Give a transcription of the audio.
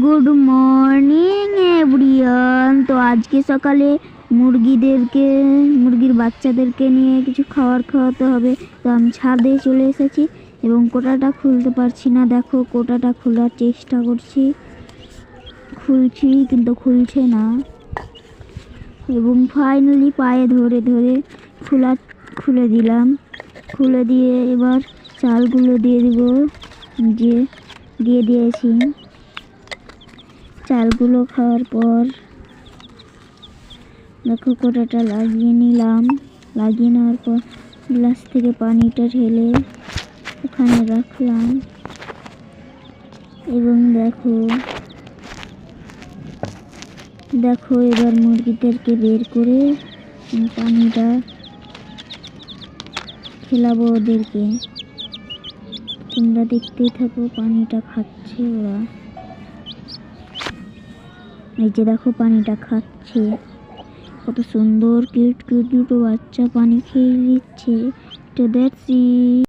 Good morning everyone. তো আজকে সকালে মুরগির বাচ্চাদেরকে নিয়ে কিছু খাওয়াতে হবে। তো আমি ছাদে চলে এসেছি এবং কোটাটা খুলতে পারছি না। দেখো, কোটাটা খোলার চেষ্টা করছি, খুলছি কিন্তু খুলছে না। এবং ফাইনালি পায়ে ধরে ধরে খুলে দিলাম। খুলে দিয়ে এবার চালগুলো দিয়ে দিব। দিয়ে দিয়েছি। চালগুলো খাওয়ার পর দেখো কোটাটা লাগিয়ে নিলাম। লাগিয়ে নেওয়ার পর গ্লাস থেকে পানিটা ঢেলে ওখানে রাখলাম। এবং দেখো এবার মুরগিদেরকে বের করে পানিটা খেলাবো ওদেরকে। তোমরা দেখতেই থাকো, পানিটা খাচ্ছে ওরা। এই যে দেখো পানিটা খাচ্ছে, কত সুন্দর কিউট কিউট দুটো বাচ্চা পানি খেয়ে নিচ্ছে। তো দ্যাটস ইট।